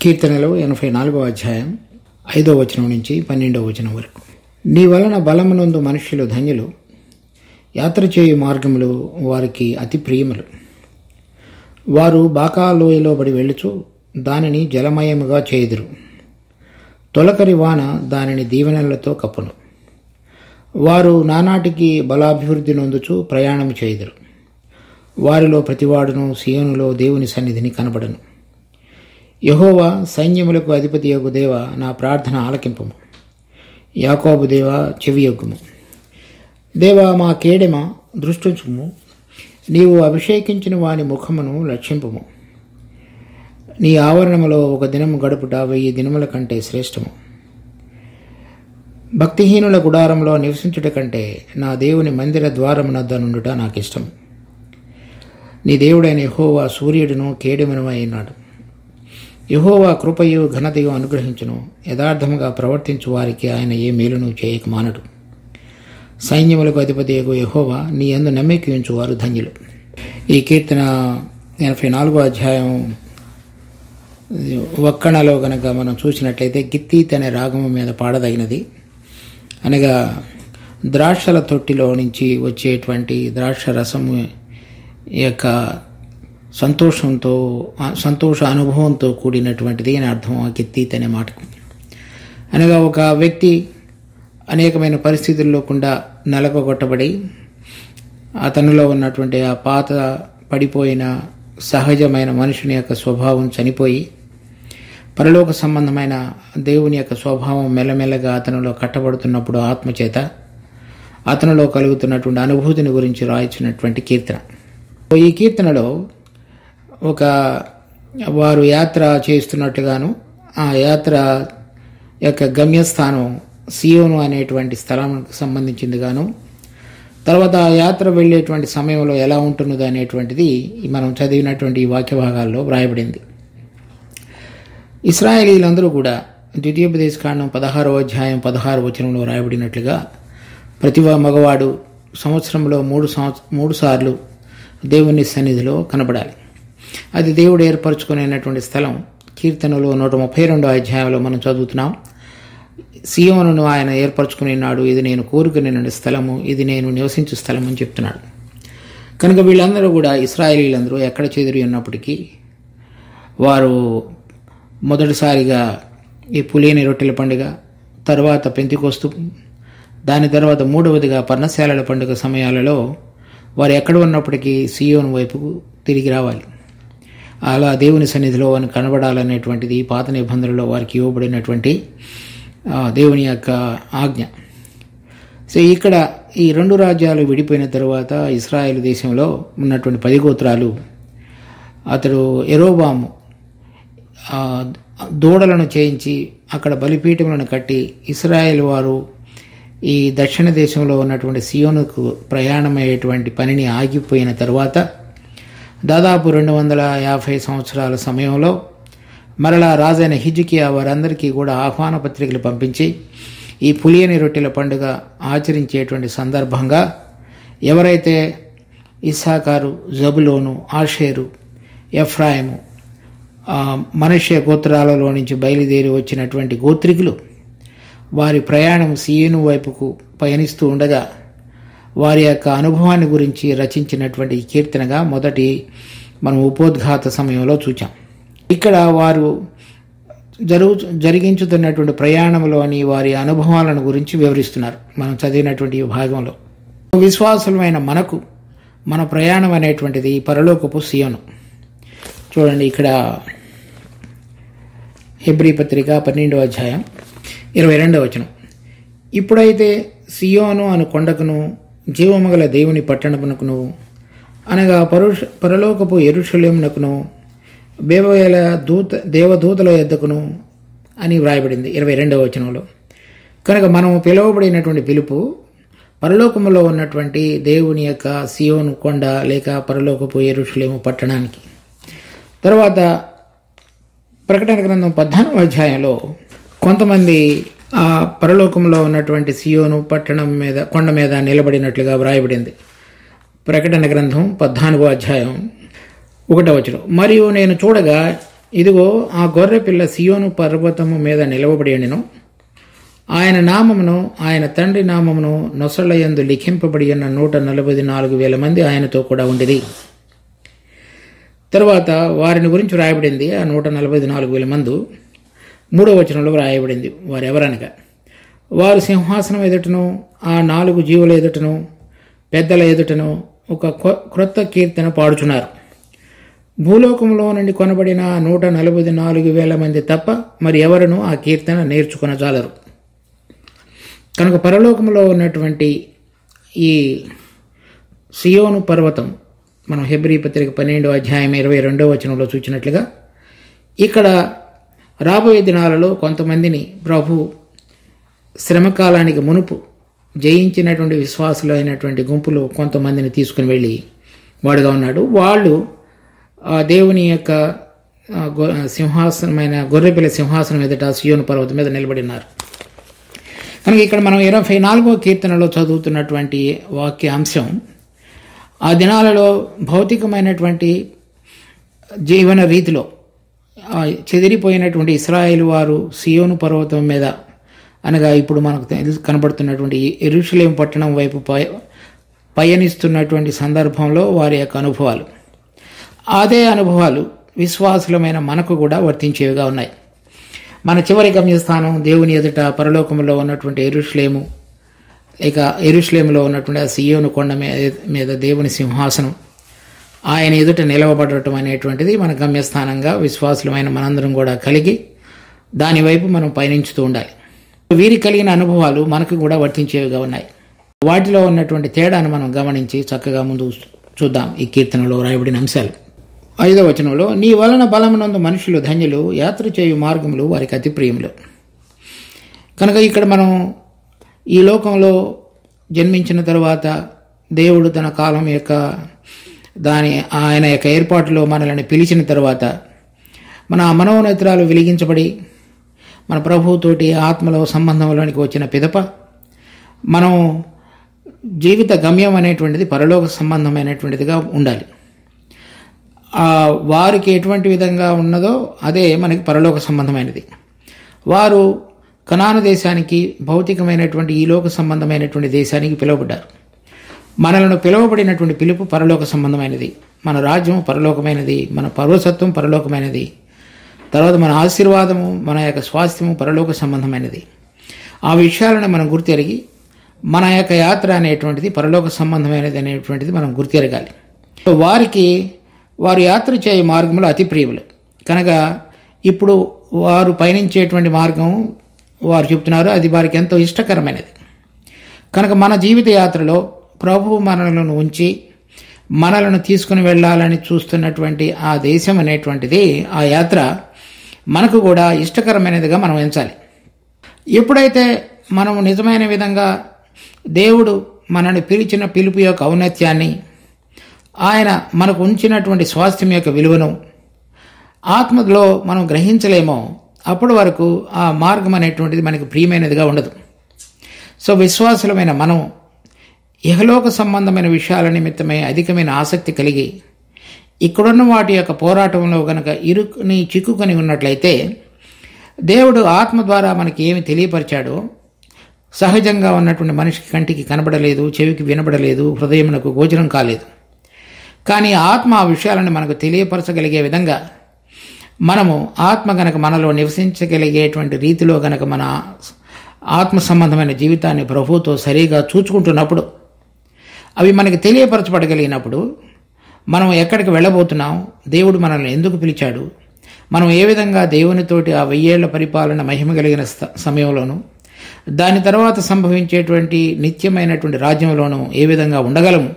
కీర్తనలు 84వ అధ్యాయం 5వ వచనం నుంచి 12వ వచనం వరకు. నీ వలన బలమునందు మనుష్యులు ధన్యులు, యాత్ర చేయు మార్గములు వారికి అతి ప్రియములు. వారు బాకాలోయలో బడి వెళ్ళుచు దానిని జలమయముగా చేయుదురు. తొలకరి వాన దానిని దీవెనలతో కప్పును. వారు నానాటికి బలాభివృద్ధి నొందుచు ప్రయాణము చేయుదురు. వారిలో ప్రతివాడును సియోనులో దేవుని సన్నిధిని కనబడను. యెహోవా సైన్యములకు అధిపతియగు దేవ, నా ప్రార్థన ఆలకింపుము. యాకోబు దేవ, చెవియొగ్గుము. దేవా, మా కేడెమ దృష్టించుము. నీవు అభిషేకించిన వాని ముఖమును లక్ష్యింపుము. నీ ఆవరణములో ఒక దినము గడుపుట 1000 దినముల కంటే శ్రేష్టము. భక్తిహీనుల గుడారంలో నివసించుట కంటే నా దేవుని మందిర ద్వారమునద్ద నుండుట నాకిష్టం. నీ దేవుడైన యెహోవా సూర్యుడును కేడెమును అయినాడు. యెహోవా కృపయు ఘనతయు అనుగ్రహించును. యథార్థముగా ప్రవర్తించు వారికి ఆయన ఏ మేలును చేయక మానడు. సైన్యములకు అధిపతియగు యెహోవా నీ యందు నమ్మిక ఉంచు వారు ధన్యులు. ఈ కీర్తన 84వ అధ్యాయం వక్కణలో గనక మనం చూసినట్లయితే గిత్తీత్ అనే రాగము మీద పాడదగినది. అనగా ద్రాక్షల తొట్టిలో నుంచి వచ్చేటువంటి ద్రాక్ష రసము యొక్క సంతోష అనుభవంతో కూడినటువంటిది అని అర్థం ఆ గిత్తీత్ అనే మాటకు. అనగా ఒక వ్యక్తి అనేకమైన పరిస్థితుల్లో కూడా నలగొట్టబడి అతనిలో ఉన్నటువంటి ఆ పాత పడిపోయిన సహజమైన మనుషుని యొక్క స్వభావం చనిపోయి పరలోక సంబంధమైన దేవుని యొక్క స్వభావం మెల్లమెల్లగా అతనిలో కట్టబడుతున్నప్పుడు ఆత్మచేత అతనిలో కలుగుతున్నటువంటి అనుభూతిని గురించి రాయించినటువంటి కీర్తన. ఈ కీర్తనలో వారు యాత్ర చేస్తున్నట్టుగాను, ఆ యాత్ర యొక్క గమ్యస్థానం సియోను అనేటువంటి స్థలానికి సంబంధించిందిగాను, తర్వాత ఆ యాత్ర వెళ్ళేటువంటి సమయంలో ఎలా ఉంటున్నది అనేటువంటిది మనం చదివినటువంటి ఈ వాక్య భాగాల్లో వ్రాయబడింది. ఇశ్రాయేలీలందరూ కూడా ద్వితీయోపదేశకాండం 16వ అధ్యాయం 16వ వచనంలో వ్రాయబడినట్లుగా ప్రతి మగవాడు సంవత్సరంలో 3 సార్లు దేవుని సన్నిధిలో కనబడాలి. అది దేవుడు ఏర్పరచుకునేటువంటి స్థలం. కీర్తనలో 132వ అధ్యాయంలో మనం చదువుతున్నాం, సియోనును ఆయన ఏర్పరచుకునేనాడు, ఇది నేను కోరుకునే స్థలము, ఇది నేను నివసించే స్థలం అని చెప్తున్నాడు. కనుక వీళ్ళందరూ కూడా ఇశ్రాయేలీలందరూ ఎక్కడ చెదిరి ఉన్నప్పటికీ వారు మొదటిసారిగా ఈ పులియని రొట్టెల పండుగ, తర్వాత పెంతెకోస్తు, దాని తర్వాత 3వదిగా పర్ణశాలల పండుగ సమయాలలో వారు ఎక్కడ ఉన్నప్పటికీ సియోను వైపుకు తిరిగి రావాలి. అలా దేవుని సన్నిధిలో వారిని కనబడాలనేటువంటిది పాత నిబంధనలో వారికి ఇవ్వబడినటువంటి దేవుని యొక్క ఆజ్ఞ. సో ఇక్కడ ఈ 2 రాజ్యాలు విడిపోయిన తర్వాత ఇశ్రాయేలు దేశంలో ఉన్నటువంటి 10 గోత్రాలు, అతడు యెరోబాము దూడలను చేయించి అక్కడ బలిపీఠములను కట్టి ఇశ్రాయేల్ వారు ఈ దక్షిణ దేశంలో ఉన్నటువంటి సియోనుకు ప్రయాణమయ్యేటువంటి పనిని ఆగిపోయిన తర్వాత దాదాపు 250 సంవత్సరాల సమయంలో మరలా రాజైన హిజ్కియా వారందరికీ కూడా ఆహ్వాన పత్రికలు పంపించి ఈ పులియని రొట్టెల పండుగ ఆచరించేటువంటి సందర్భంగా ఎవరైతే ఇస్సాకారు, జబులోను, ఆషేరు, ఎఫ్రాయిము, మనష్షే గోత్రాలలో నుంచి బయలుదేరి వచ్చినటువంటి గోత్రికులు వారి ప్రయాణం సియోను వైపుకు పయనిస్తూ ఉండగా వారి యొక్క అనుభవాన్ని గురించి రచించినటువంటి కీర్తనగా మొదటి మనం ఉపోద్ఘాత సమయంలో చూచాం. ఇక్కడ వారు జరిగించుతున్నటువంటి ప్రయాణంలోని వారి అనుభవాలను గురించి వివరిస్తున్నారు మనం చదివినటువంటి ఈ భాగంలో. విశ్వాసులమైన మనకు మన ప్రయాణం అనేటువంటిది పరలోకపు సియోను. చూడండి, ఇక్కడ హెబ్రీ పత్రిక 12వ అధ్యాయం 22వ వచనం. ఇప్పుడైతే సియోను అను కొండకును జీవమగల దేవుని పట్టణమునకును అనగా పరలోకపు యెరూషలేమునకును బేబయేల దేవదూతల యొద్దకును అని వ్రాయబడింది 22వ వచనంలో. కనుక మనం పిలువబడినటువంటి పిలుపు పరలోకములో ఉన్నటువంటి దేవుని యొక్క సియోను కొండ లేక పరలోకపు యెరూషలేము పట్టణానికి. తర్వాత ప్రకటన గ్రంథం 14వ అధ్యాయంలో కొంతమంది ఆ పరలోకంలో ఉన్నటువంటి సియోను పట్టణం మీద కొండ మీద నిలబడినట్లుగా వ్రాయబడింది. ప్రకటన గ్రంథం 14వ అధ్యాయం 1వ వచనం. మరియు నేను చూడగా ఇదిగో ఆ గొర్రె పిల్ల సియోను పర్వతము మీద నిలవబడినను, ఆయన నామమును ఆయన తండ్రి నామమును నొసళ్ళయందు లిఖింపబడి ఉన్న 144,000 మంది ఆయనతో కూడా ఉండిరి. తరువాత వారిని గురించి వ్రాయబడింది. ఆ 144,000 మంది 3వ వచనంలో వ్రాయబడింది. వారెవరనగా, వారు సింహాసనం ఎదుటను ఆ 4 జీవుల ఎదుటను పెద్దల ఎదుటను ఒక క్రొత్త కీర్తన పాడుచున్నారు. భూలోకంలో నుండి కొనబడిన 144,000 మంది తప్ప మరి ఎవరునూ ఆ కీర్తన నేర్చుకొనజాలరు. కనుక పరలోకంలో ఉన్నటువంటి ఈ సియోను పర్వతం, మనం హెబ్రీ పత్రిక 12వ అధ్యాయం 22వ వచనంలో చూచినట్లుగా, ఇక్కడ రాబోయే దినాలలో కొంతమందిని ప్రభు శ్రమకాలానికి మునుపు జయించినటువంటి విశ్వాసులు అయినటువంటి గుంపులో కొంతమందిని తీసుకుని వెళ్ళి వాడుగా ఉన్నాడు. వాళ్ళు ఆ దేవుని యొక్క సింహాసనమైన గొర్రెపిల్ల సింహాసనం ఎదుట సియోను పర్వతం మీద నిలబడి ఉన్నారు. కనుక ఇక్కడ మనం 24వ కీర్తనలో చదువుతున్నటువంటి వాక్య అంశం, ఆ దినాలలో భౌతికమైనటువంటి జీవన రీతిలో చెదిరిపోయినటువంటి ఇశ్రాయేలు వారు సియోను పర్వతం మీద, అనగా ఇప్పుడు మనకు కనబడుతున్నటువంటి యెరూషలేం పట్టణం వైపు పయనిస్తున్నటువంటి సందర్భంలో వారి యొక్క అనుభవాలు, అదే అనుభవాలు విశ్వాసులమైన మనకు కూడా వర్తించేవిగా ఉన్నాయి. మన చివరి గమ్యస్థానం దేవుని ఎదుట పరలోకంలో ఉన్నటువంటి యెరూషలేము, ఇక యెరూషలేములో ఉన్నటువంటి ఆ సియోను కొండ మీద దేవుని సింహాసనం, ఆయన ఎదుట నిలవబడటం అనేటువంటిది మన గమ్యస్థానంగా విశ్వాసులమైన మనందరం కూడా కలిగి దానివైపు మనం పయనించుతూ ఉండాలి. వీరి కలిగిన అనుభవాలు మనకు కూడా వర్తించేవిగా ఉన్నాయి. వాటిలో ఉన్నటువంటి తేడాను మనం గమనించి చక్కగా ముందు చూద్దాం. ఈ కీర్తనలో రాయబడిన అంశాలు 5వ వచనంలో, నీ వలన బలమునందు మనుషులు ధన్యులు, యాత్ర చేయు మార్గములు వారికి అతి ప్రియములు. కనుక ఇక్కడ మనం ఈ లోకంలో జన్మించిన తరువాత దేవుడు తన కాలం యొక్క ఆయన యొక్క ఏర్పాటులో మనల్ని పిలిచిన తరువాత మన మనోనేత్రాలు వెలిగించబడి మన ప్రభువుతోటి ఆత్మలో సంబంధంలోనికి వచ్చిన పిదప మనం జీవిత గమ్యం అనేటువంటిది పరలోక సంబంధమైనటువంటిదిగా ఉండాలి. వారికి ఎటువంటి విధంగా ఉన్నదో అదే మనకి పరలోక సంబంధమైనది. వారు కనాను దేశానికి, భౌతికమైనటువంటి ఈ లోక సంబంధమైనటువంటి దేశానికి పిలువబడ్డారు. మనలను పిలువబడినటువంటి పిలుపు పరలోక సంబంధమైనది. మన రాజ్యం పరలోకమైనది, మన పౌరసత్వం పరలోకమైనది, తర్వాత మన ఆశీర్వాదము, మన యొక్క స్వాస్థ్యము పరలోక సంబంధమైనది. ఆ విషయాలను మనం గుర్తెరిగి మన యొక్క యాత్ర అనేటువంటిది పరలోక సంబంధమైనది అనేటువంటిది మనం గుర్తెరగాలి. వారు యాత్ర చేయే మార్గంలో అతి ప్రియములు. కనుక ఇప్పుడు వారు పయనించేటువంటి మార్గం వారు చెప్తున్నారు, అది వారికి ఎంతో ఇష్టకరమైనది. కనుక మన జీవిత యాత్రలో ప్రభువు మనలను ఉంచి మనలను తీసుకుని వెళ్ళాలని చూస్తున్నటువంటి ఆ దేశం అనేటువంటిది, ఆ యాత్ర మనకు కూడా ఇష్టకరమైనదిగా మనం ఎంచాలి. ఎప్పుడైతే మనం నిజమైన విధంగా దేవుడు మనల్ని పిలిచిన పిలుపు యొక్క ఔన్నత్యాన్ని, ఆయన మనకు ఉంచినటువంటి స్వాస్థ్యం యొక్క విలువను ఆత్మలో మనం గ్రహించలేమో అప్పటి వరకు ఆ మార్గం అనేటువంటిది మనకు ప్రియమైనదిగా ఉండదు. సో విశ్వాసులమైన మనం ఇహలోక సంబంధమైన విషయాల నిమిత్తమై అధికమైన ఆసక్తి కలిగి ఇక్కడున్న వాటి యొక్క పోరాటంలో గనక చిక్కుకొని ఉన్నట్లయితే దేవుడు ఆత్మ ద్వారా మనకి ఏమి తెలియపరిచాడో సహజంగా ఉన్నటువంటి మనిషికి కంటికి కనబడలేదు, చెవికి వినబడలేదు, హృదయమునకు గోచరం కాలేదు. కానీ ఆత్మ ఆ విషయాలను మనకు తెలియపరచగలిగే విధంగా మనము ఆత్మ గనక మనలో నివసించగలిగేటువంటి రీతిలో గనక మన ఆత్మ సంబంధమైన జీవితాన్ని ప్రభువుతో సరిగా చూచుకుంటున్నప్పుడు, అవి మనకి తెలియపరచబడగలిగినప్పుడు మనం ఎక్కడికి వెళ్ళబోతున్నాం, దేవుడు మనల్ని ఎందుకు పిలిచాడు, మనం ఏ విధంగా దేవునితోటి ఆ 1000 ఏళ్ల పరిపాలన మహిమ కలిగిన సమయంలోనూ దాని తర్వాత సంభవించేటువంటి నిత్యమైనటువంటి రాజ్యంలోనూ ఏ విధంగా ఉండగలము,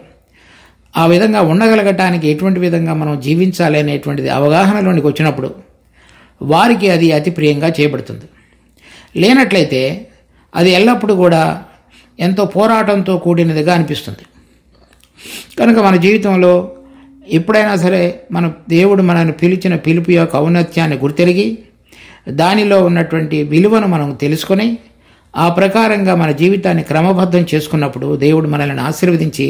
ఆ విధంగా ఉండగలగటానికి ఎటువంటి విధంగా మనం జీవించాలి అనేటువంటిది అవగాహనలోనికి వచ్చినప్పుడు వారికి అది అతి ప్రియంగా చేయబడుతుంది. లేనట్లయితే అది ఎల్లప్పుడూ కూడా ఎంతో పోరాటంతో కూడినదిగా అనిపిస్తుంది. కనుక మన జీవితంలో ఎప్పుడైనా సరే దేవుడు మనల్ని పిలిచిన పిలుపు యొక్క ఔన్నత్యాన్ని గుర్తెరిగి దానిలో ఉన్నటువంటి విలువను మనం తెలుసుకొని ఆ ప్రకారంగా మన జీవితాన్ని క్రమబద్ధం చేసుకున్నప్పుడు దేవుడు మనల్ని ఆశీర్వదించి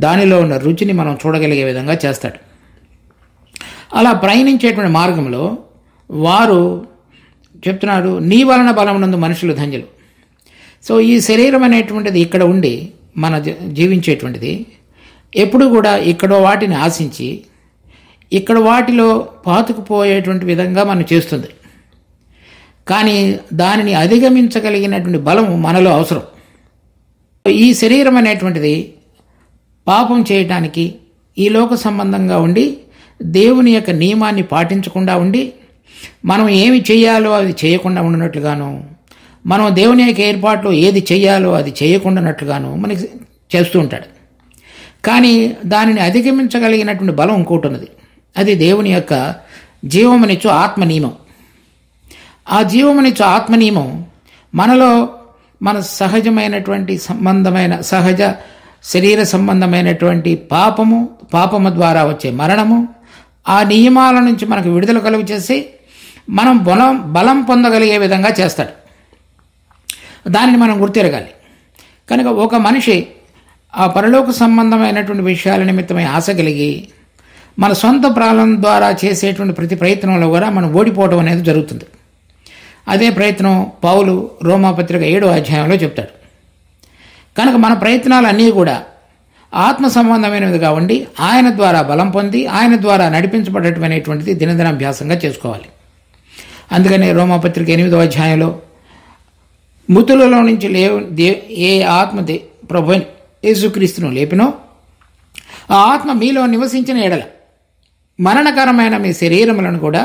దానిలో ఉన్న రుచిని మనం చూడగలిగే విధంగా చేస్తాడు. అలా ప్రయాణించేటువంటి మార్గంలో వారు చెప్తున్నారు, నీ వలన బలమునందు మనుషులు ధన్యులు. సో ఈ శరీరం అనేటువంటిది ఇక్కడ ఉండి మన జీవించేటువంటిది ఎప్పుడు కూడా ఇక్కడ వాటిని ఆశించి ఇక్కడ వాటిలో పాతుకుపోయేటువంటి విధంగా మనం చేస్తుంది. కానీ దానిని అధిగమించగలిగినటువంటి బలం మనలో అవసరం. ఈ శరీరం అనేటువంటిది పాపం చేయటానికి, ఈ లోక సంబంధంగా ఉండి దేవుని యొక్క నియమాన్ని పాటించకుండా ఉండి మనం ఏమి చేయాలో అది చేయకుండా ఉండినట్లుగాను, మనం దేవుని యొక్క ఏర్పాట్లో ఏది చేయాలో అది చేయకుండానట్లుగాను మనకి చేస్తూ ఉంటాడు. కానీ దానిని అధిగమించగలిగినటువంటి బలం ఇంకోటి ఉన్నది. అది దేవుని యొక్క జీవమునిచ్చు ఆత్మ నియమం. ఆ జీవమునిచ్చు ఆత్మ నియమం మనలో మన సహజమైనటువంటి సహజ శరీర సంబంధమైనటువంటి పాపము ద్వారా వచ్చే మరణము, ఆ నియమాల నుంచి మనకు విడుదల కలుగు చేసి మనం బలం పొందగలిగే విధంగా చేస్తాడు. దానిని మనం గుర్తిరగాలి. కనుక ఒక మనిషి ఆ పరలోక సంబంధమైనటువంటి విషయాల నిమిత్తమై ఆశ కలిగి మన సొంత ప్రాణం ద్వారా చేసేటువంటి ప్రతి ప్రయత్నంలో కూడా మనం ఓడిపోవడం అనేది జరుగుతుంది. అదే ప్రయత్నం పౌలు రోమాపత్రిక 7వ అధ్యాయంలో చెప్తాడు. కనుక మన ప్రయత్నాలన్నీ కూడా ఆత్మ సంబంధమైనవిగా ఉండి ఆయన ద్వారా బలం పొంది ఆయన ద్వారా నడిపించబడేటువంటిది దినదినాభ్యాసంగా చేసుకోవాలి. అందుకని రోమాపత్రిక 8వ అధ్యాయంలో మృతులలో నుంచి ఏ ఆత్మ ప్రభు యేసుక్రీస్తును లేపినో ఆ ఆత్మ మీలో నివసించిన ఎడల మరణకరమైన మీ శరీరములను కూడా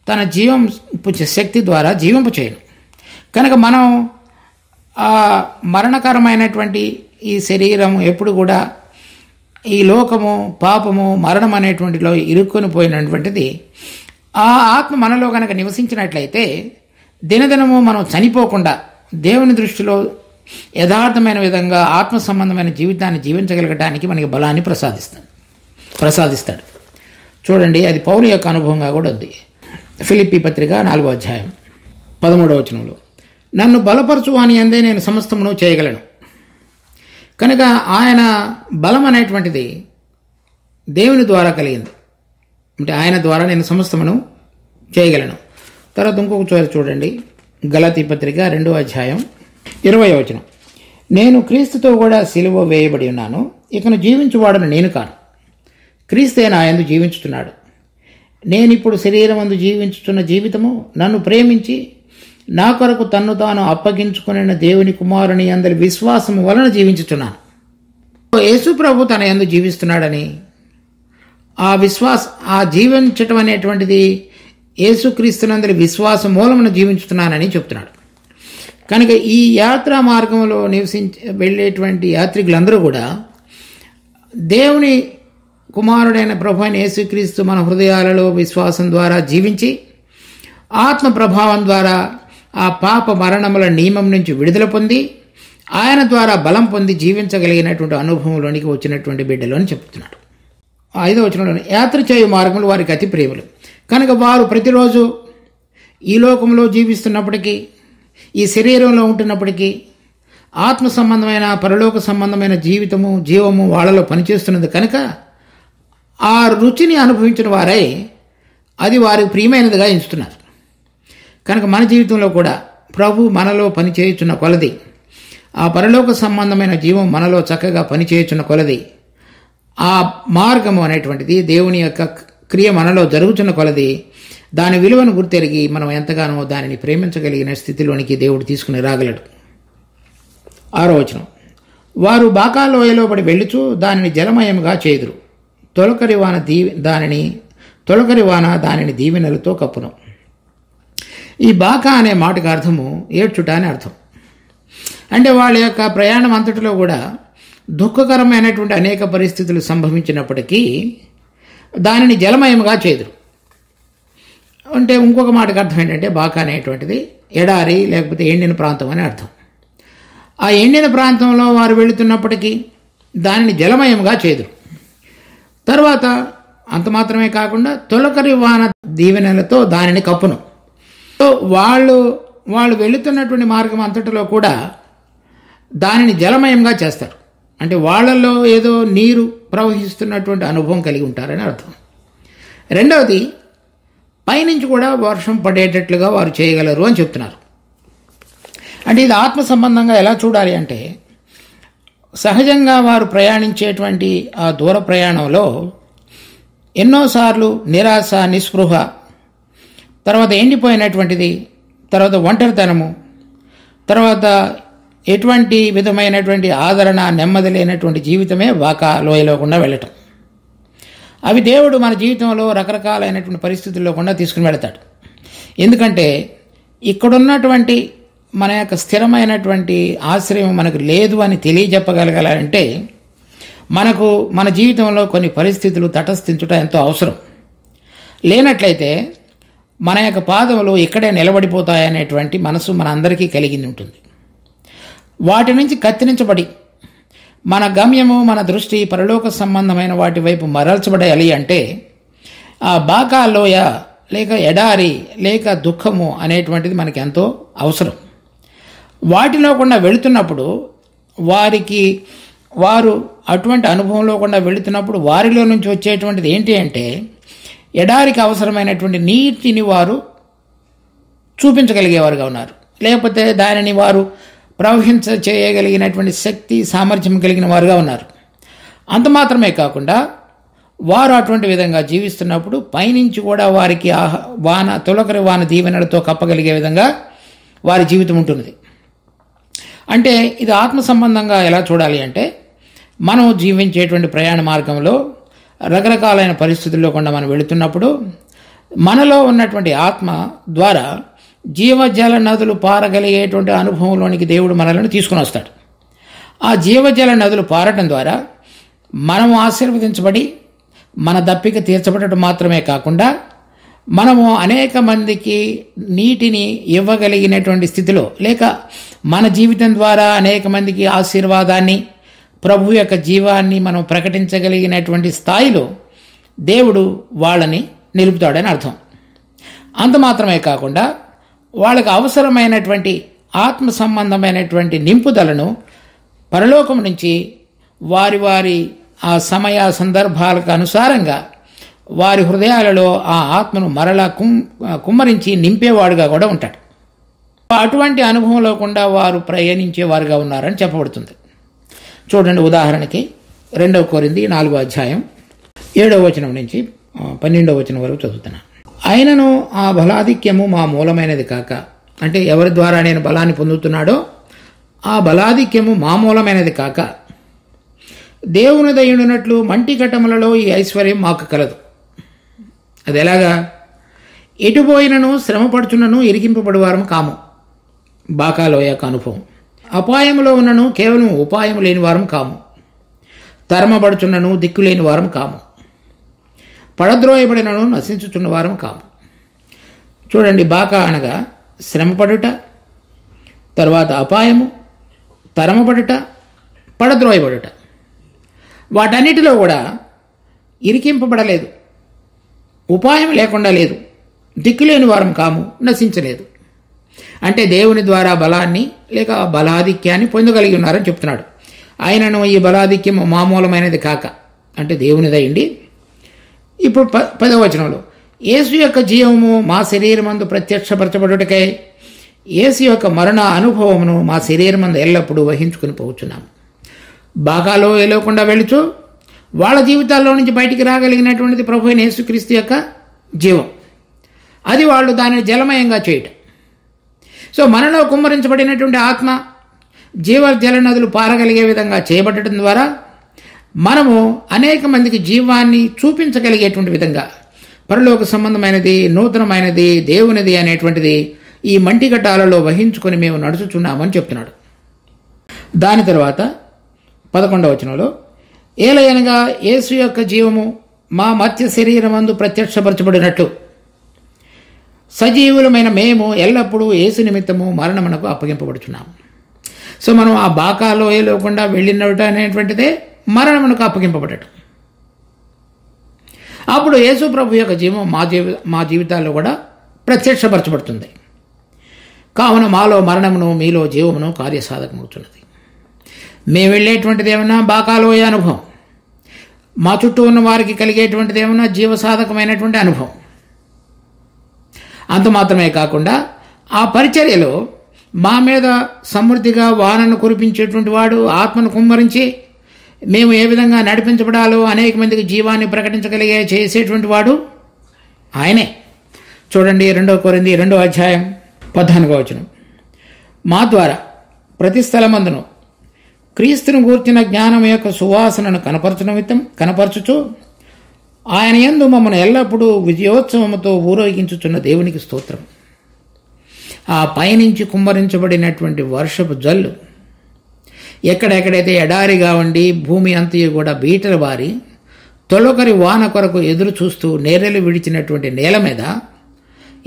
తన జీవంపు శక్తి ద్వారా జీవింపు చేయను. కనుక మనం ఆ మరణకరమైనటువంటి ఈ శరీరం ఎప్పుడు కూడా ఈ లోకము, పాపము, మరణం అనేటువంటిలో ఇరుక్కొని పోయినటువంటిది ఆ ఆత్మ మనలో కనుక నివసించినట్లయితే దినదినము మనం చనిపోకుండా దేవుని దృష్టిలో యథార్థమైన విధంగా ఆత్మ సంబంధమైన జీవితాన్ని జీవించగలగటానికి మనకి బలాన్ని ప్రసాదిస్తాడు. చూడండి, అది పౌలు యొక్క అనుభవంగా కూడా ఉంది. ఫిలిప్పీ పత్రిక 4వ అధ్యాయం 13వ వచనంలో, నన్ను బలపరచు అని అందే నేను సమస్తమును చేయగలను. కనుక ఆయన బలం అనేటువంటిది దేవుని ద్వారా కలిగింది. అంటే ఆయన ద్వారా నేను సమస్తమును చేయగలను. తర్వాత ఇంకొక చోట చూడండి, గలాతీ పత్రిక 2వ అధ్యాయం 20వ వచనం, నేను క్రీస్తుతో కూడా సిలువ వేయబడి ఉన్నాను, ఇకను జీవించువాడను నేను కాను, క్రీస్తే నా యందు జీవించుతున్నాడు. నేనిప్పుడు శరీరమందు జీవించుతున్న జీవితము నన్ను ప్రేమించి నా కొరకు తన్ను తాను అప్పగించుకున్న దేవుని కుమారుని అందరి విశ్వాసము వలన జీవించుతున్నాను. యేసు ప్రభు తన యందు జీవిస్తున్నాడని, ఆ జీవించటం అనేటువంటిది యేసుక్రీస్తునందరి విశ్వాసం మూలమున జీవించుతున్నానని చెప్తున్నాడు. కనుక ఈ యాత్రా మార్గంలో వెళ్ళేటువంటి యాత్రికులందరూ కూడా దేవుని కుమారుడైన ప్రభు అయిన యేసుక్రీస్తు మన హృదయాలలో విశ్వాసం ద్వారా జీవించి ఆత్మ ప్రభావం ద్వారా ఆ పాప మరణముల నియమం నుంచి విడుదల పొంది ఆయన ద్వారా బలం పొంది జీవించగలిగినటువంటి అనుభవంలోనికి వచ్చినటువంటి బిడ్డలు అని చెప్తున్నాడు. 5వ వచనంలో, యాత్ర చేయు మార్గములు వారికి అతి ప్రియములు. కనుక వారు ప్రతిరోజు ఈ లోకంలో జీవిస్తున్నప్పటికీ, ఈ శరీరంలో ఉంటున్నప్పటికీ ఆత్మ సంబంధమైన పరలోక సంబంధమైన జీవము వాళ్ళలో పనిచేస్తున్నది. కనుక ఆ రుచిని అనుభవించిన వారై అది వారికి ప్రియమైనదిగా ఎంచుతున్నారు. కనుక మన జీవితంలో కూడా ప్రభు మనలో పనిచేయుచున్న కొలది, ఆ పరలోక సంబంధమైన జీవం మనలో చక్కగా పనిచేయుచున్న కొలది, ఆ మార్గము అనేటువంటిది దేవుని యొక్క క్రియ మనలో జరుగుతున్న కొలది దాని విలువను గుర్తెరిగి మనం ఎంతగానో దానిని ప్రేమించగలిగిన స్థితిలోనికి దేవుడు తీసుకుని రాగలడు. 6వ వచనం, వారు బాకాలోయలో పడి వెళ్ళుచు దానిని జలమయముగా చేదురు, తొలకరి వాన దానిని దీవెనలతో కప్పును. ఈ బాకా అనే మాటకు అర్థము ఏడ్చుట అని అర్థం. అంటే వాళ్ళ యొక్క ప్రయాణం అంతటిలో కూడా దుఃఖకరమైనటువంటి అనేక పరిస్థితులు సంభవించినప్పటికీ దానిని జలమయముగా చేదురు. అంటే ఇంకొక మాటకు అర్థం ఏంటంటే బాకా అనేటువంటిది ఎడారి లేకపోతే ఎండిన ప్రాంతం అని అర్థం. ఆ ఎండిన ప్రాంతంలో వారు వెళుతున్నప్పటికీ దానిని జలమయముగా చేదురు. తర్వాత అంత మాత్రమే కాకుండా తొలకరి వాన దీవెనలతో దానిని కప్పును. సో వాళ్ళు వెళుతున్నటువంటి మార్గం అంతటిలో కూడా దానిని జలమయంగా చేస్తారు. అంటే వాళ్ళల్లో ఏదో నీరు ప్రవహిస్తున్నటువంటి అనుభవం కలిగి ఉంటారని అర్థం. రెండవది, పైనుంచి కూడా వర్షం పడేటట్లుగా వారు చేయగలరు అని చెప్తున్నారు. అంటే ఇది ఆత్మ సంబంధంగా ఎలా చూడాలి అంటే, సహజంగా వారు ప్రయాణించేటువంటి ఆ దూర ప్రయాణంలో ఎన్నోసార్లు నిరాశ, నిస్పృహ, తర్వాత ఎండిపోయినటువంటిది, తర్వాత ఒంటరితనము, తర్వాత ఎటువంటి విధమైనటువంటి ఆదరణ, నెమ్మది లేనటువంటి జీవితమే బాకా లోయలో గుండా వెళ్ళటం. అవి దేవుడు మన జీవితంలో రకరకాలైనటువంటి పరిస్థితుల్లో కూడా తీసుకుని వెళతాడు. ఎందుకంటే ఇక్కడున్నటువంటి మన యొక్క స్థిరమైనటువంటి ఆశ్రయం మనకు లేదు అని తెలియజెప్పగలగాలంటే మనకు మన జీవితంలో కొన్ని పరిస్థితులు తటస్థించుట ఎంతో అవసరం. లేనట్లయితే మన యొక్క పాదములు ఇక్కడే నిలబడిపోతాయనేటువంటి మనసు మన అందరికీ కలిగి ఉంటుంది. వాటి నుంచి కత్తిరించబడి మన గమ్యము, మన దృష్టి పరలోక సంబంధమైన వాటి వైపు మరల్చబడాలి అంటే ఆ బాకా లోయ లేక ఎడారి లేక దుఃఖము అనేటువంటిది మనకి ఎంతో అవసరం. వాటిలో కూడా వెళుతున్నప్పుడు వారు అటువంటి అనుభవంలో కూడా వెళుతున్నప్పుడు వారిలో నుంచి వచ్చేటువంటిది ఏంటి అంటే, ఎడారికి అవసరమైనటువంటి నీటిని వారు చూపించగలిగేవారుగా ఉన్నారు. లేకపోతే దానిని వారు ప్రవహించ చేయగలిగినటువంటి శక్తి, సామర్థ్యం కలిగిన వారుగా ఉన్నారు. అంత మాత్రమే కాకుండా వారు అటువంటి విధంగా జీవిస్తున్నప్పుడు పైనుంచి కూడా వారికి తొలకరి వాన దీవెనలతో కప్పగలిగే విధంగా వారి జీవితం ఉంటుంది. అంటే ఇది ఆత్మ సంబంధంగా ఎలా చూడాలి అంటే, మనం జీవించేటువంటి ప్రయాణ మార్గంలో రకరకాలైన పరిస్థితుల్లో కూడా మనం వెళుతున్నప్పుడు మనలో ఉన్నటువంటి ఆత్మ ద్వారా జీవజల నదులు పారగలిగేటువంటి అనుభవంలోనికి దేవుడు మనల్ని తీసుకుని వస్తాడు. ఆ జీవజల నదులు పారటం ద్వారా మనము ఆశీర్వదించబడి మన దప్పిక తీర్చబడటం మాత్రమే కాకుండా మనము అనేక మందికి నీటిని ఇవ్వగలిగినటువంటి స్థితిలో, లేక మన జీవితం ద్వారా అనేక మందికి ఆశీర్వాదాన్ని, ప్రభు యొక్క జీవాన్ని మనం ప్రకటించగలిగినటువంటి స్థాయిలో దేవుడు వాళ్ళని నిలుపుతాడని అర్థం. అంత మాత్రమే కాకుండా వాళ్ళకు అవసరమైనటువంటి ఆత్మ సంబంధమైనటువంటి నింపుదలను పరలోకం నుంచి వారి ఆ సమయ సందర్భాలకు అనుసారంగా వారి హృదయాలలో ఆ ఆత్మను మరలా కుమ్మరించి నింపేవాడుగా కూడా ఉంటాడు. అటువంటి అనుభవంలో కూడా వారు ప్రయాణించేవారుగా ఉన్నారని చెప్పబడుతుంది. చూడండి, ఉదాహరణకి 2 కొరింథీ 4వ అధ్యాయం 7వ వచనం నుంచి 12వ వచనం వరకు చదువుతున్నాను. అయినను ఆ బలాధిక్యము మా మూలమైనది కాక, అంటే ఎవరి ద్వారా నేను బలాన్ని పొందుతున్నాడో ఆ బలాధిక్యము మా మూలమైనది కాక, దేవుని దయుడునట్లు మంటి ఘటములలో ఈ ఐశ్వర్యం మాకు కలదు. అది ఎలాగా? ఎటుపోయినను శ్రమపడుచున్నను ఇరికింపబడివారము కాము. బాకాలో యొక్క అనుభవం. అపాయములో ఉన్నను కేవలం ఉపాయం లేని వారం కాము. తరమబడుచున్నను దిక్కులేని వారం కాము. పడద్రోయబడినను నశించుచున్న వారం కాము. చూడండి, బాకా అనగా శ్రమపడుట, తర్వాత అపాయము, తరమబడుట, పడద్రోయబడుట. వాటన్నిటిలో కూడా ఇరికింపబడలేదు, ఉపాయం లేకుండా లేదు, దిక్కులేని వారం కాము, నశించలేదు. అంటే దేవుని ద్వారా బలాన్ని లేక బలాధిక్యాన్ని పొందగలిగి ఉన్నారని చెప్తున్నాడు. ఆయనను ఈ బలాధిక్యం మామూలమైనది కాక, అంటే దేవునిదయండి. ఇప్పుడు 10వ వచనంలో, యేసు యొక్క జీవము మా శరీరమందు ప్రత్యక్షపరచబడుటకై యేసు యొక్క మరణ అనుభవమును మా శరీరమందు ఎల్లప్పుడూ వహించుకుని పోవచ్చున్నాము. బాగాలో ఎలోకుండా వెళుచు వాళ్ళ జీవితాల్లో నుంచి బయటికి రాగలిగినటువంటిది ప్రభు అయిన యేసుక్రీస్తు యొక్క జీవం. అది వాళ్ళు దానిని జలమయంగా చేయటం. సో మనలో కుమ్మరించబడినటువంటి ఆత్మ జల నదులు పారగలిగే విధంగా చేయబడటం ద్వారా మనము అనేక మందికి జీవాన్ని చూపించగలిగేటువంటి విధంగా పరలోక సంబంధమైనది, నూతనమైనది, దేవునిది అనేటువంటిది ఈ మంటిగట్టాలలో వహించుకొని మేము నడుచుచున్నామని చెప్తున్నాడు. దాని తర్వాత 11వ వచనంలో, ఏలయనగా యేసు యొక్క జీవము మా మత్స్య శరీరమందు ప్రత్యక్షపరచబడినట్లు సజీవులమైన మేము ఎల్లప్పుడూ యేసు నిమిత్తము మరణమునకు అప్పగింపబడుచున్నాము. సో మనం ఆ బాకాలో లేకుండా వెళ్ళినట అనేటువంటిదే మరణమునకు అప్పగింపబడటం. అప్పుడు యేసు ప్రభు యొక్క జీవం మా జీవితాల్లో కూడా ప్రత్యక్షపరచబడుతుంది. కావున మాలో మరణమును మీలో జీవమును కార్యసాధకమవుతున్నది. మేము వెళ్ళేటువంటిది ఏమన్నా బాకాలోయ అనుభవం, మా చుట్టూ ఉన్న వారికి కలిగేటువంటిది ఏమన్నా జీవసాధకమైనటువంటి అనుభవం. అంత మాత్రమే కాకుండా ఆ పరిచర్యలో మా మీద సమృద్ధిగా వానను కురిపించేటువంటి వాడు, ఆత్మను కుమ్మరించి మేము ఏ విధంగా నడిపించబడాలో అనేక మందికి జీవాన్ని ప్రకటించగలిగే చేసేటువంటి వాడు ఆయనే. చూడండి 2 కొరింథీ 2:14 మా ద్వారా ప్రతి స్థలమందును క్రీస్తును గూర్చిన జ్ఞానం యొక్క సువాసనను కనపరచుచు ఆయన యందు మమ్మల్ని ఎల్లప్పుడూ విజయోత్సవముతో ఊరేగించుచున్న దేవునికి స్తోత్రం. ఆ పైనుంచి కుమ్మరించబడినటువంటి వర్షపు జల్లు ఎక్కడెక్కడైతే ఎడారిగా ఉండి భూమి అంతయు కూడా బీటలు బారి తొలకరి వాన కొరకు ఎదురు చూస్తూ నేరెలు విడిచినటువంటి నేల మీద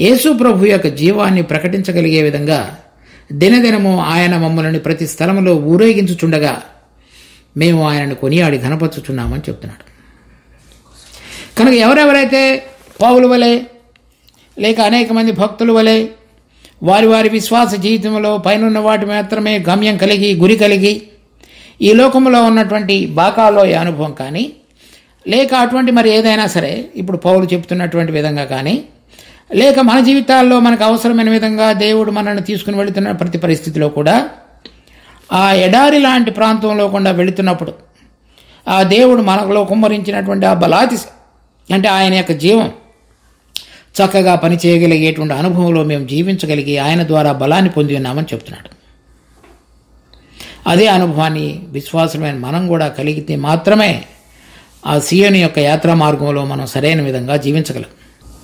యేసు ప్రభు యొక్క జీవాన్ని ప్రకటించగలిగే విధంగా దినదినము ఆయన మమ్మల్ని ప్రతి స్థలంలో ఊరేగించుచుండగా మేము ఆయనను కొనియాడి ఘనపరచుచున్నామని చెప్తున్నాడు. కనుక ఎవరెవరైతే పౌలు వలె లేక అనేక మంది భక్తుల వలె వారి వారి విశ్వాస జీవితంలో పైనున్న వాటి మాత్రమే గమ్యం కలిగి గురి కలిగి ఈ లోకంలో ఉన్నటువంటి బాకాలోయ అనుభవం కానీ లేక అటువంటి మరి ఏదైనా సరే ఇప్పుడు పౌలు చెప్తున్నటువంటి విధంగా కానీ లేక మన జీవితాల్లో మనకు అవసరమైన విధంగా దేవుడు మనల్ని తీసుకుని వెళుతున్న ప్రతి పరిస్థితిలో కూడా ఆ ఎడారి లాంటి ప్రాంతంలో కూడా వెళుతున్నప్పుడు ఆ దేవుడు మనలో కుమ్మరించినటువంటి ఆ బలాతి అంటే ఆయన యొక్క జీవం చక్కగా పనిచేయగలిగేటువంటి అనుభవంలో మేము జీవించగలిగి ఆయన ద్వారా బలాన్ని పొంది ఉన్నామని చెప్తున్నాడు. అదే అనుభవాన్ని విశ్వాసమైన మనం కూడా కలిగితే మాత్రమే ఆ సీయోను యొక్క యాత్రా మార్గంలో మనం సరైన విధంగా జీవించగలం.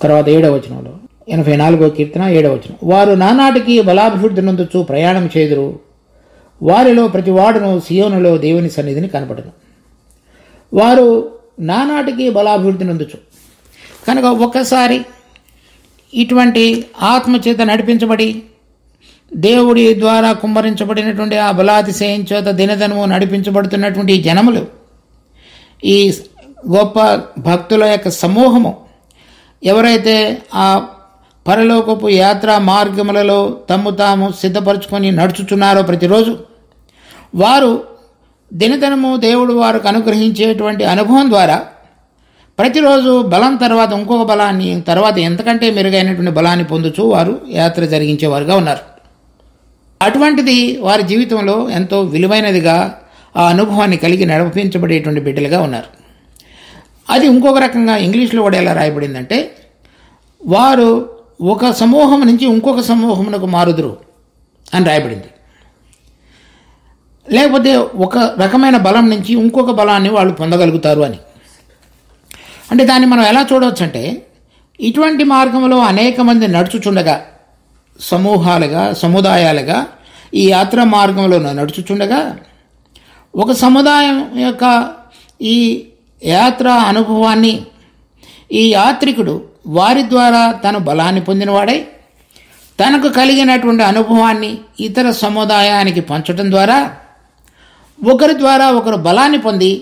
తర్వాత 7వ వచనంలో 84వ కీర్తన 7వ వచనం వారు నానాటికి బలాభివృద్ధి నొందుచు ప్రయాణం చేదురు, వారిలో ప్రతి వాడును సీయోనులో దేవుని సన్నిధిని కనపడను. వారు నానాటికి బలాభివృద్ధి నొందుచు కనుక ఒక్కసారి ఇటువంటి ఆత్మచేత నడిపించబడి దేవుడి ద్వారా కుమ్మరించబడినటువంటి ఆ బలాతిశయం చేత దినదినము నడిపించబడుతున్నటువంటి జనములు, ఈ గొప్ప భక్తుల యొక్క సమూహము ఎవరైతే ఆ పరలోకపు యాత్రా మార్గములలో తమ్ము తాము సిద్ధపరచుకొని నడుచుచున్నారో ప్రతిరోజు వారు దినదినము దేవుడు వారికి అనుగ్రహించేటువంటి అనుభవం ద్వారా ప్రతిరోజు బలం తర్వాత ఇంకొక బలాన్ని తర్వాత ఎంతకంటే మెరుగైనటువంటి బలాన్ని పొందుచూ వారు యాత్ర జరిగించేవారుగా ఉన్నారు. అటువంటిది వారి జీవితంలో ఎంతో విలువైనదిగా ఆ అనుభవాన్ని కలిగి నడిపించబడేటువంటి బిడ్డలుగా ఉన్నారు. అది ఇంకొక రకంగా ఇంగ్లీష్లో కూడా ఎలా రాయబడిందంటే వారు ఒక సమూహం నుంచి ఇంకొక సమూహమునకు మారుదురు అని రాయబడింది. లేకపోతే ఒక రకమైన బలం నుంచి ఇంకొక బలాన్ని వాళ్ళు పొందగలుగుతారు అని. అంటే దాన్ని మనం ఎలా చూడవచ్చు అంటే ఇటువంటి మార్గంలో అనేక మంది నడుచుచుండగా సమూహాలుగా సముదాయాలుగా ఈ యాత్రా మార్గంలో నడుచుచుండగా ఒక సముదాయం యొక్క ఈ యాత్రా అనుభవాన్ని ఈ యాత్రికుడు వారి ద్వారా తను బలాన్ని పొందినవాడై తనకు కలిగినటువంటి అనుభవాన్ని ఇతర సముదాయానికి పంచడం ద్వారా ఒకరి ద్వారా ఒకరు బలాన్ని పొంది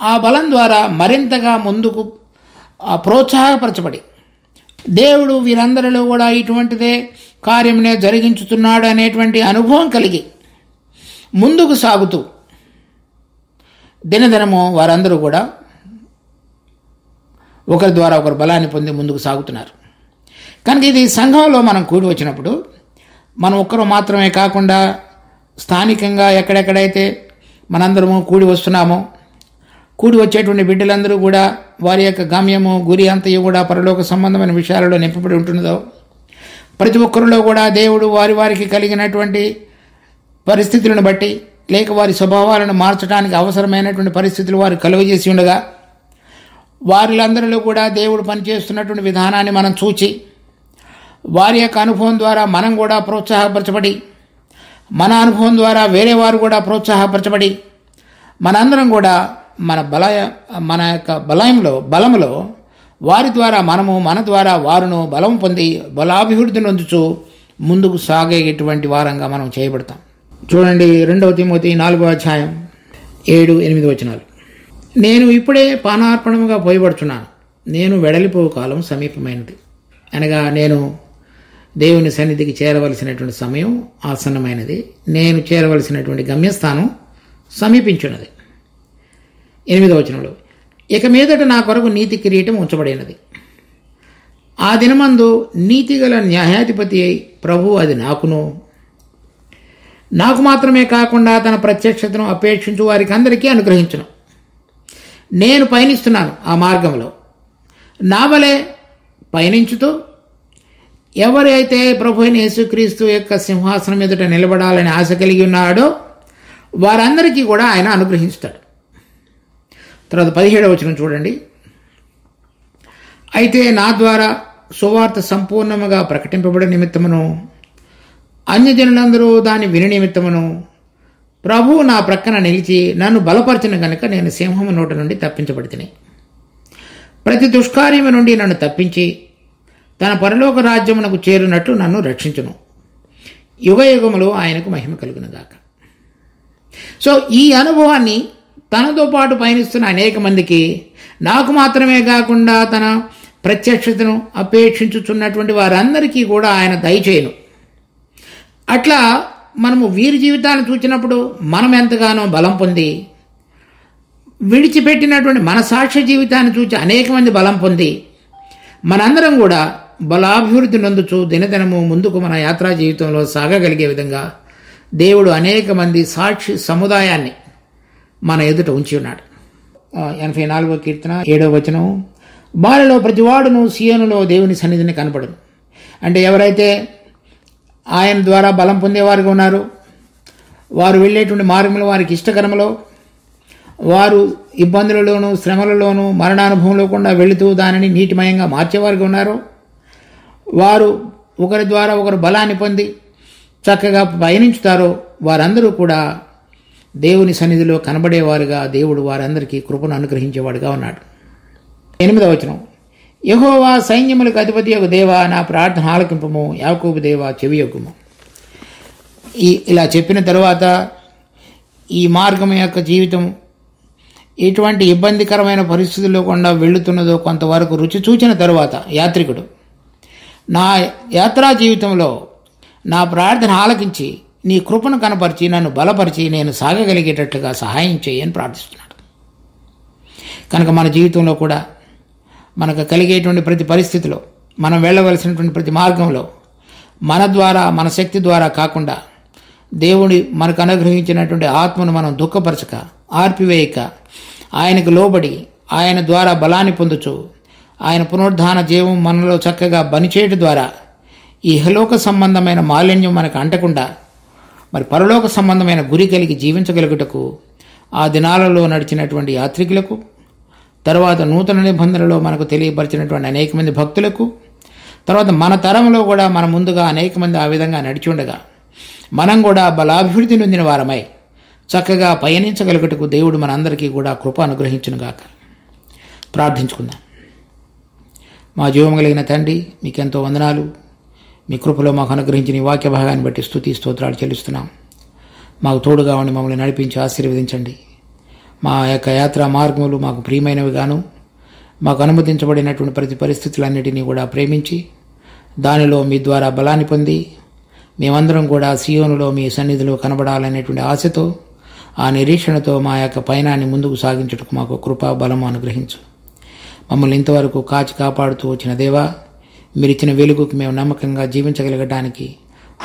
ఆ బలం ద్వారా మరింతగా ముందుకు ప్రోత్సాహపరచబడి దేవుడు వీరందరిలో కూడా ఇటువంటిదే కార్యమునే జరిగించుతున్నాడు అనేటువంటి అనుభవం కలిగి ముందుకు సాగుతూ దినదినము వారందరూ కూడా ఒకరి ద్వారా ఒకరు బలాన్ని పొంది ముందుకు సాగుతున్నారు. కనుక ఇది సంఘంలో మనం కూడి వచ్చినప్పుడు మనం ఒక్కరు మాత్రమే కాకుండా స్థానికంగా ఎక్కడెక్కడైతే మనందరము కూడి వస్తున్నామో కూడి వచ్చేటువంటి బిడ్డలందరూ కూడా వారి యొక్క గమ్యము గురి అంతయు కూడా పరలోక సంబంధమైన విషయాలలో నింపబడి ఉంటున్నదో ప్రతి ఒక్కరిలో కూడా దేవుడు వారి వారికి కలిగినటువంటి పరిస్థితులను బట్టి లేక వారి స్వభావాలను మార్చడానికి అవసరమైనటువంటి పరిస్థితులు వారు కలుగజేసి ఉండగా వారిలందరిలో కూడా దేవుడు పనిచేస్తున్నటువంటి విధానాన్ని మనం చూచి వారి యొక్క అనుభవం ద్వారా మనం కూడా ప్రోత్సాహపరచబడి మన అనుభవం ద్వారా వేరే వారు కూడా ప్రోత్సాహపరచబడి మనందరం కూడా మన యొక్క బలములో వారి ద్వారా మనము మన ద్వారా వారును బలం పొంది బలాభివృద్ధి నొందుచు ముందుకు సాగేటువంటి వారంగా మనం చేయబడతాం. చూడండి 2 తిమోతి 4:7-8 వచనాలు. నేను ఇప్పుడే పానార్పణముగా పోయబడుచున్నాను, నేను వెడలిపోవు కాలం సమీపమైనది. అనగా నేను దేవుని సన్నిధికి చేరవలసినటువంటి సమయం ఆసన్నమైనది, నేను చేరవలసినటువంటి గమ్యస్థానం సమీపించున్నది. 8వ వచనంలో ఇక మీదట నా కొరకు నీతి కిరీటం ఉంచబడినది, ఆ దినమందు నీతిగల న్యాయాధిపతి అయి ప్రభు అది నాకు మాత్రమే కాకుండా తన ప్రత్యక్షతను అపేక్షించు వారికి అందరికీ అనుగ్రహించును. నేను పయనిస్తున్నాను ఆ మార్గంలో. నా వలె పయనించుతూ ఎవరైతే ప్రభు అయిన యేసుక్రీస్తు యొక్క సింహాసనం ఎదుట నిలబడాలని ఆశ కలిగి ఉన్నాడో వారందరికీ కూడా ఆయన అనుగ్రహిస్తాడు. తర్వాత 17వ వచనం చూడండి. అయితే నా ద్వారా సువార్త సంపూర్ణముగా ప్రకటింపబడే నిమిత్తమును అన్యజనులందరూ దాన్ని విని నిమిత్తమును ప్రభువు నా ప్రక్కన నిలిచి నన్ను బలపరచిన గనుక నేను సింహము నోట నుండి తప్పించబడితిని. ప్రతి దుష్కార్యము నుండి నన్ను తప్పించి తన పరలోక రాజ్యమునకు చేరునట్లు నన్ను రక్షించును. యుగయుగములు ఆయనకు మహిమ కలుగునుగాక. సో ఈ అనుభవాన్ని తనతో పాటు పయనిస్తున్న అనేక మందికి, నాకు మాత్రమే కాకుండా తన ప్రత్యక్షతను అపేక్షించుచున్నటువంటి వారందరికీ కూడా ఆయన దయచేయను. అట్లా మనము వీరి జీవితాన్ని చూచినప్పుడు మనం ఎంతగానో బలం పొంది, విడిచిపెట్టినటువంటి మన సాక్ష్య జీవితాన్ని చూచి అనేక మంది బలం పొంది, మనందరం కూడా బలాభివృద్ధి నొందుచు దినదినము ముందుకు మన యాత్రా జీవితంలో సాగగలిగే విధంగా దేవుడు అనేక మంది సాక్షి సముదాయాన్ని మన ఎదుట ఉంచి ఉన్నాడు. 84వ కీర్తన 7వ వచనం, బాలలో ప్రతివాడును సీయోనులో దేవుని సన్నిధిని కనపడును. అంటే ఎవరైతే ఆయన ద్వారా బలం పొందేవారుగా ఉన్నారో, వారు వెళ్ళేటువంటి మార్గంలో వారికి ఇష్టకరములో, వారు ఇబ్బందులలోనూ శ్రమలలోనూ మరణానుభవంలో కూడా వెళుతూ దానిని నీటిమయంగా మార్చేవారుగా ఉన్నారో, వారు ఒకరి ద్వారా ఒకరు బలాన్ని పొంది చక్కగా పయనించుతారో వారందరూ కూడా దేవుని సన్నిధిలో కనబడేవారుగా దేవుడు వారందరికీ కృపను అనుగ్రహించేవాడుగా ఉన్నాడు. 8వ వచనం, యెహోవా సైన్యములకు అధిపతి యొక్క దేవా నా ప్రార్థన ఆలకింపము, యాకోబు దేవా చెవియొగ్గుము. ఇలా చెప్పిన తరువాత ఈ మార్గం యొక్క జీవితం ఎటువంటి ఇబ్బందికరమైన పరిస్థితుల్లో కూడా వెళుతున్నదో కొంతవరకు రుచి చూచిన తరువాత యాత్రికుడు, నా యాత్రా జీవితంలో నా ప్రార్థన ఆలకించి నీ కృపను కనపరిచి నన్ను బలపరిచి నేను సాగగలిగేటట్లుగా సహాయం చేయని ప్రార్థిస్తున్నాడు. కనుక మన జీవితంలో కూడా మనకు కలిగేటువంటి ప్రతి పరిస్థితిలో, మనం వెళ్ళవలసినటువంటి ప్రతి మార్గంలో మన ద్వారా మన శక్తి ద్వారా కాకుండా దేవుడి మనకు అనుగ్రహించినటువంటి ఆత్మను మనం దుఃఖపరచక ఆర్పివేయక ఆయనకు లోబడి ఆయన ద్వారా బలాన్ని పొందుచు ఆయన పునరుద్ధాన జీవం మనలో చక్కగా బనిచేయడం ద్వారా ఈ ఇహలోక సంబంధమైన మాలిన్యం మనకు అంటకుండా మరి పరలోక సంబంధమైన గురి కలిగి జీవించగలుగుటకు ఆ దినాలలో నడిచినటువంటి యాత్రికులకు, తర్వాత నూతన నిబంధనలో మనకు తెలియపరిచినటువంటి అనేక మంది భక్తులకు, తర్వాత మన తరంలో కూడా మన ముందుగా అనేక మంది ఆ విధంగా నడిచి ఉండగా మనం కూడా బలాభివృద్ధి నొందిన వారమై చక్కగా పయనించగలుగుటకు దేవుడు మనందరికీ కూడా కృప అనుగ్రహించునుగాక. ప్రార్థించుకుందాం. మా జీవం కలిగిన తండ్రి, మీకెంతో వందనాలు. మీ కృపలో మాకు అనుగ్రహించిన ఈ వాక్య భాగాన్ని బట్టి స్తుతి స్తోత్రాలు చెల్లిస్తున్నాం. మాకు తోడుగా ఉండి మమ్మల్ని నడిపించి ఆశీర్వదించండి. మా యొక్క యాత్రా మార్గములు మాకు ప్రియమైనవిగాను, మాకు అనుమతించబడినటువంటి ప్రతి పరిస్థితులన్నిటినీ కూడా ప్రేమించి దానిలో మీ ద్వారా బలాన్ని పొంది మేమందరం కూడా సియోనులో మీ సన్నిధిలో కనబడాలనేటువంటి ఆశతో, ఆ నిరీక్షణతో మా యొక్క పయనాన్ని ముందుకు సాగించుటకు మాకు కృపా బలము అనుగ్రహించు. మమ్మల్ని ఇంతవరకు కాచి కాపాడుతూ వచ్చిన దేవా, మీరిచ్చిన వెలుగుకి మేము నమ్మకంగా జీవించగలగడానికి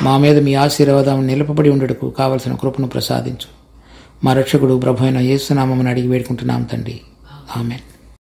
మా మీద మీ ఆశీర్వాదం నిలపబడి ఉండటకు కావలసిన కృపను ప్రసాదించు. మా రక్షకుడు ప్రభు అయిన యేసు నామమున అడిగి వేడుకుంటున్నాం తండ్రి. ఆమేన్.